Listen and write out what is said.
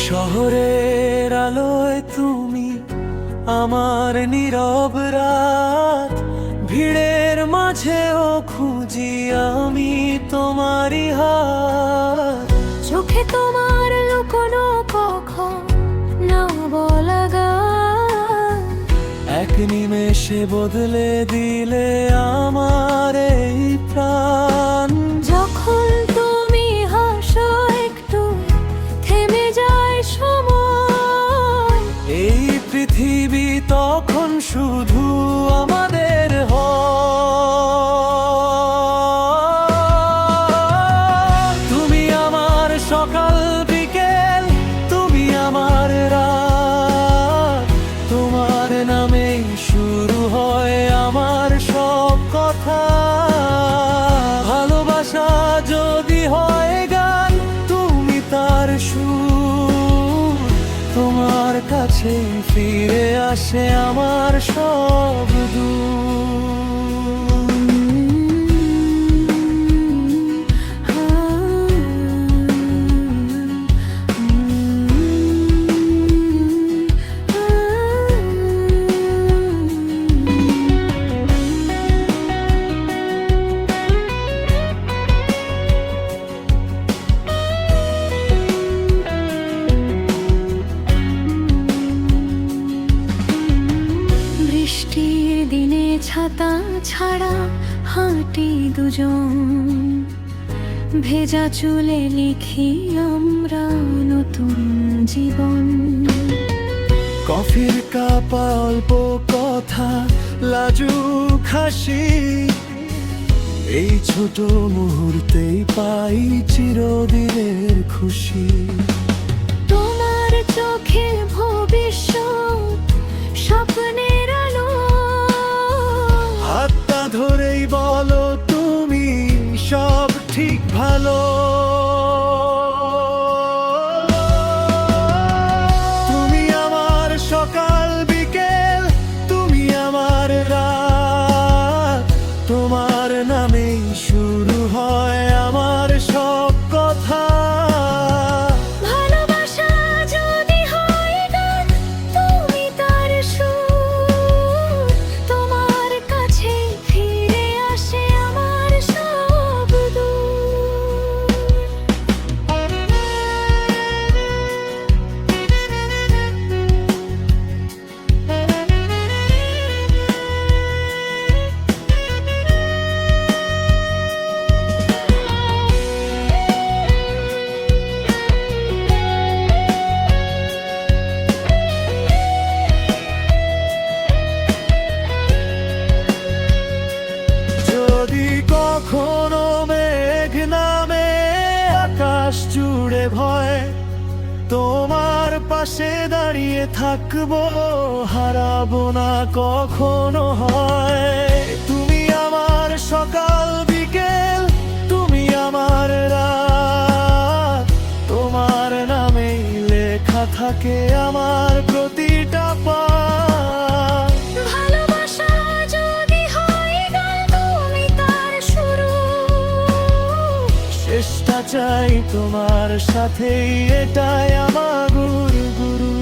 শহরের আলোয় তুমি আমার নীরব রাত, ভিড়ের মাঝেও খুঁজি আমি তোমারই হাত। চোখে তোমার লুকোনো কখন না বলা গান, এক নিমেষে বদলে দিলে আমার এই প্রাণ। যখন তুমি হাসো একটু থেমে যায় সময়, এই পৃথিবী তখন শুধু আমাদের হয়। তুমি আমার সকাল বিকেল, তুমি আমার রাত, তোমার নামেই শুরু হয় আমার সব কথা। ভালোবাসা যদি হয় গান, তুমি তার সুর, তোমার কাছে ফিরে আসে আমার সব দূর। বৃষ্টির দিনে ছাতা ছাড়া হাঁটি দুজন, ভেজা চুলে লিখি আমরা নতুন জীবন। কফির কাপ অল্প কথা লাজুক হাসি, এই ছোট মুহূর্তেই পাই চিরদিনের খুশি। তোমার চোখে ভবিষ্যৎ স্বপ্নের আলো, হাতটা ধরেই বলো তুমি সব ঠিক ভালো। তুমি আমার সকাল বিকেল, তুমি আমার রাত, তোমার নামেই শুরু হয় আমার সব কথা। ভালোবাসা যদি হয় গান, তুমি তার সুর, তোমার কাছে ফিরে আসে আমার সব দূর। যদি কখনো মেঘ নামে আকাশ জুড়ে ভয়, তোমার পাশে দাঁড়িয়ে থাকবো, হারাবো না কখনো হয়। তুমি আমার সকাল বিকেল, তুমি আমার রাত, তোমার নামেই লেখা থাকে আমার প্রতিটা পাঠ। ভালোবাসা যদি হয় গান, তুমি তার শুরু, চেষ্টা চাই তোমার সাথেই, এটাই আমার গুরু।